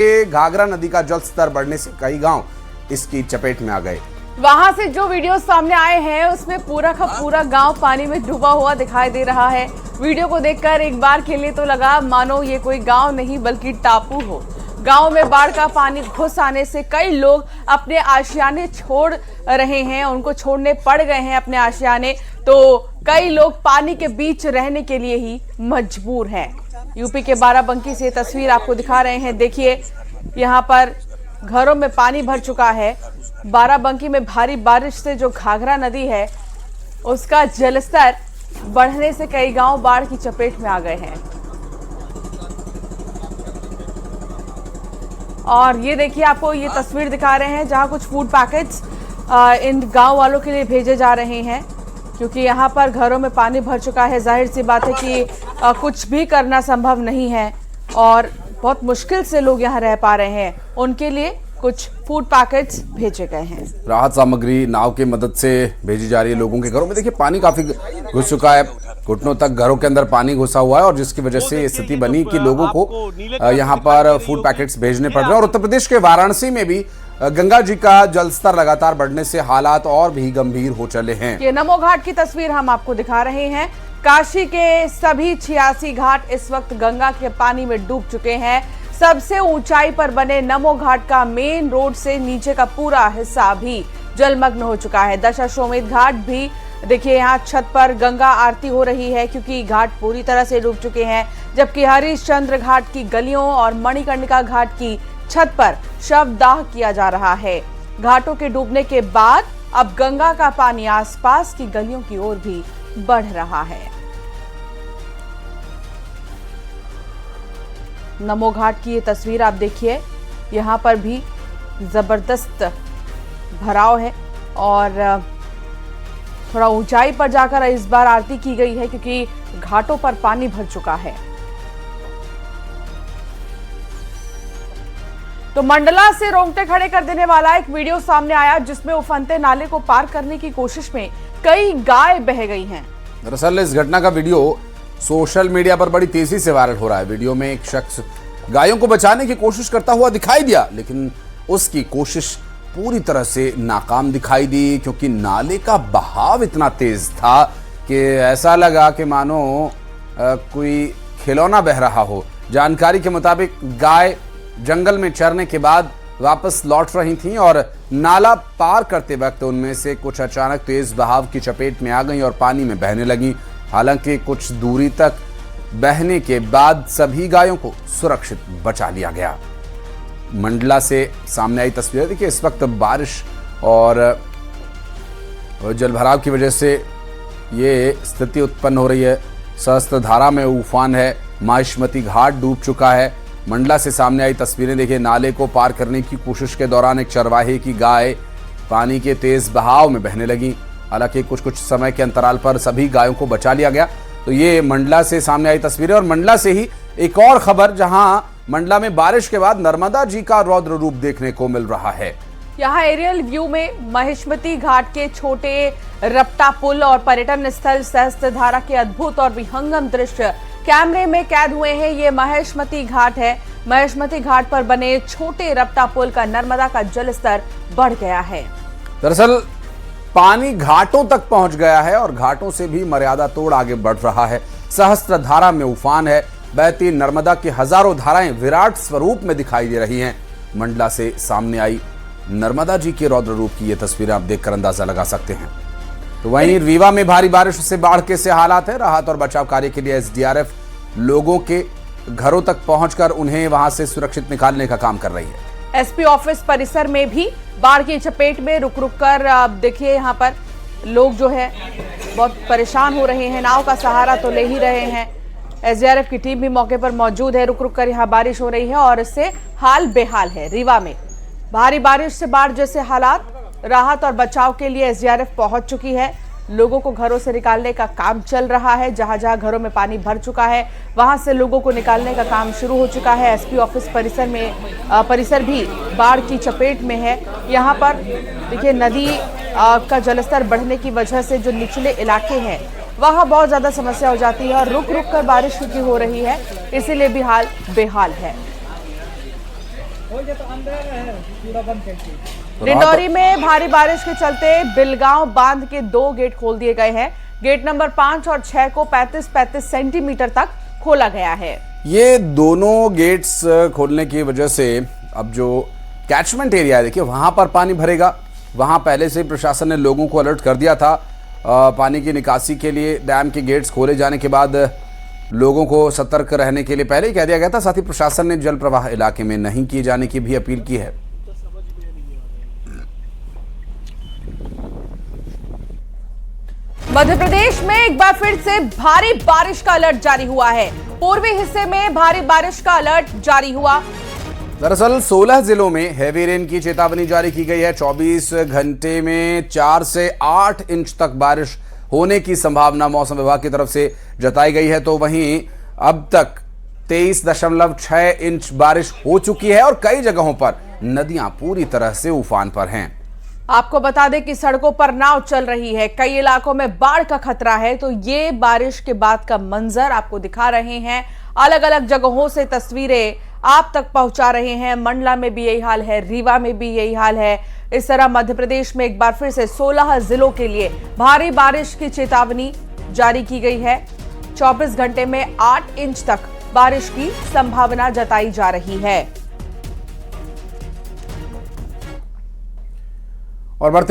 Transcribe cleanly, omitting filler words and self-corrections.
घाघरा नदी का जल स्तर बढ़ने से कई गांव इसकी चपेट में आ गए। वहां से जो वीडियो सामने आए हैं उसमें पूरा का पूरा गांव पानी में डूबा हुआ दिखाई दे रहा है। वीडियो को देखकर एक बार के लिए तो लगा मानो ये कोई गांव नहीं बल्कि टापू हो। गांव में बाढ़ का पानी घुस आने से कई लोग अपने आशियाने छोड़ रहे हैं, उनको छोड़ने पड़ गए हैं अपने आशियाने, तो कई लोग पानी के बीच रहने के लिए ही मजबूर हैं। यूपी के बाराबंकी से तस्वीर आपको दिखा रहे हैं। देखिए यहाँ पर घरों में पानी भर चुका है। बाराबंकी में भारी बारिश से जो घाघरा नदी है उसका जलस्तर बढ़ने से कई गांव बाढ़ की चपेट में आ गए हैं। और ये देखिए आपको ये तस्वीर दिखा रहे हैं जहां कुछ फूड पैकेट्स इन गांव वालों के लिए भेजे जा रहे हैं, क्योंकि यहाँ पर घरों में पानी भर चुका है। जाहिर सी बात है कि कुछ भी करना संभव नहीं है और बहुत मुश्किल से लोग यहाँ रह पा रहे हैं। उनके लिए कुछ फूड पैकेट्स भेजे गए हैं। राहत सामग्री नाव की मदद से भेजी जा रही है लोगों के घरों में। देखिए पानी काफी घुस चुका है, घुटनों तक घरों के अंदर पानी घुसा हुआ है और जिसकी वजह से स्थिति बनी कि लोगों को यहाँ पर फूड पैकेट्स भेजने पड़ रहे हैं। और उत्तर प्रदेश के वाराणसी में भी गंगा जी का जलस्तर लगातार बढ़ने से हालात और भी गंभीर हो चले हैं। ये नमो घाट की तस्वीर हम आपको दिखा रहे हैं। काशी के सभी 86 घाट इस वक्त गंगा के पानी में डूब चुके हैं। सबसे ऊंचाई पर बने नमो घाट का मेन रोड से नीचे का पूरा हिस्सा भी जलमग्न हो चुका है। दशाश्वमेध घाट भी देखिए यहाँ छत पर गंगा आरती हो रही है क्योंकि घाट पूरी तरह से डूब चुके हैं, जबकि हरिश्चंद्र घाट की गलियों और मणिकर्णिका घाट की छत पर शवदाह किया जा रहा है। घाटों के डूबने के बाद अब गंगा का पानी आसपास की गलियों की ओर भी बढ़ रहा है। नमो घाट की ये तस्वीर आप देखिए, यहाँ पर भी जबरदस्त भराव है और थोड़ा ऊंचाई पर जाकर इस बार आरती की गई है क्योंकि घाटों पर पानी भर चुका है। तो मंडला से रोंगटे खड़े कर देने वाला एक वीडियो सामने आया जिसमें उफनते नाले को पार करने की कोशिश में कई गाय बह गई हैं। दरअसल इस घटना का वीडियो सोशल मीडिया पर बड़ी तेजी से वायरल हो रहा है। वीडियो में एक शख्स गायों को बचाने की कोशिश करता हुआ दिखाई दिया, लेकिन उसकी कोशिश पूरी तरह से नाकाम दिखाई दी क्योंकि नाले का बहाव इतना तेज था कि ऐसा लगा कि मानो कोई खिलौना बह रहा हो। जानकारी के मुताबिक गाय जंगल में चरने के बाद वापस लौट रही थीं और नाला पार करते वक्त उनमें से कुछ अचानक तेज बहाव की चपेट में आ गईं और पानी में बहने लगीं। हालांकि कुछ दूरी तक बहने के बाद सभी गायों को सुरक्षित बचा लिया गया। मंडला से सामने आई तस्वीर देखिए। इस वक्त बारिश और जलभराव की वजह से ये स्थिति उत्पन्न हो रही है। सहस्त्रधारा में उफान है, माहिष्मती घाट डूब चुका है। मंडला से सामने आई तस्वीरें देखिए। नाले को पार करने की कोशिश के दौरान एक चरवाहे की गाय पानी के तेज बहाव में बहने लगी। हालांकि कुछ समय के अंतराल पर सभी गायों को बचा लिया गया। तो ये मंडला से सामने आई तस्वीरें और मंडला से ही एक और खबर जहां मंडला में बारिश के बाद नर्मदा जी का रौद्र रूप देखने को मिल रहा है। यहाँ एरियल व्यू में महिष्मती घाट के छोटे रपटा पुल और पर्यटन स्थल सहस्त्रधारा के अद्भुत और विहंगम दृश्य कैमरे में कैद हुए हैं। ये महिष्मती घाट है। महिष्मती घाट पर बने छोटे रपटा पुल का नर्मदा का जलस्तर बढ़ गया है। दरअसल पानी घाटों तक पहुंच गया है और घाटों से भी मर्यादा तोड़ आगे बढ़ रहा है। सहस्त्रधारा में उफान है। बहती नर्मदा की हजारों धाराएं विराट स्वरूप में दिखाई दे रही हैं। मंडला से सामने आई नर्मदा जी के रौद्र रूप की ये तस्वीरें आप देखकर अंदाजा लगा सकते हैं। तो वहीं रीवा में भारी बारिश से बाढ़ के से हालात है। राहत और बचाव कार्य के लिए एसडीआरएफ लोगों के घरों तक पहुंचकर उन्हें वहां से सुरक्षित निकालने का काम कर रही है। एसपी ऑफिस परिसर में भी बाढ़ की चपेट में रुक कर देखिए यहाँ पर लोग जो है बहुत परेशान हो रहे हैं। नाव का सहारा तो ले ही रहे हैं। एसडीआरएफ की टीम भी मौके पर मौजूद है। रुक कर यहाँ बारिश हो रही है और इससे हाल बेहाल है। रीवा में भारी बारिश से बाढ़ जैसे हालात। राहत और बचाव के लिए एसडीआरएफ पहुंच चुकी है। लोगों को घरों से निकालने का काम चल रहा है। जहां जहां घरों में पानी भर चुका है वहां से लोगों को निकालने का काम शुरू हो चुका है। एसपी ऑफिस परिसर भी बाढ़ की चपेट में है। यहाँ पर देखिए नदी का जलस्तर बढ़ने की वजह से जो निचले इलाके हैं वहाँ बहुत ज्यादा समस्या हो जाती है और रुक रुक कर बारिश हो रही है, इसीलिए भी हाल बेहाल है। डिंडौरी में भारी बारिश के चलते बिलगांव बांध के 2 गेट खोल दिए गए हैं। गेट नंबर 5 और 6 को 35-35 सेंटीमीटर तक खोला गया है। ये दोनों गेट्स खोलने की वजह से अब जो कैचमेंट एरिया है, देखिए वहां पर पानी भरेगा। वहां पहले से प्रशासन ने लोगों को अलर्ट कर दिया था पानी की निकासी के लिए। डैम के गेट्स खोले जाने के बाद लोगों को सतर्क रहने के लिए पहले ही कह दिया गया था। साथ ही प्रशासन ने जल प्रवाह इलाके में नहीं किए जाने की भी अपील की है। मध्य प्रदेश में एक बार फिर से भारी बारिश का अलर्ट जारी हुआ है। पूर्वी हिस्से में भारी बारिश का अलर्ट जारी हुआ। दरअसल 16 जिलों में हैवी रेन की चेतावनी जारी की गई है। 24 घंटे में 4 से 8 इंच तक बारिश होने की संभावना मौसम विभाग की तरफ से जताई गई है। तो वहीं अब तक 23.6 इंच बारिश हो चुकी है और कई जगहों पर नदियां पूरी तरह से उफान पर हैं। आपको बता दें कि सड़कों पर नाव चल रही है, कई इलाकों में बाढ़ का खतरा है। तो ये बारिश के बाद का मंजर आपको दिखा रहे हैं। अलग अलग जगहों से तस्वीरें आप तक पहुंचा रहे हैं। मंडला में भी यही हाल है, रीवा में भी यही हाल है। इस तरह मध्य प्रदेश में एक बार फिर से 16 जिलों के लिए भारी बारिश की चेतावनी जारी की गई है। 24 घंटे में 8 इंच तक बारिश की संभावना जताई जा रही है। और बढ़ते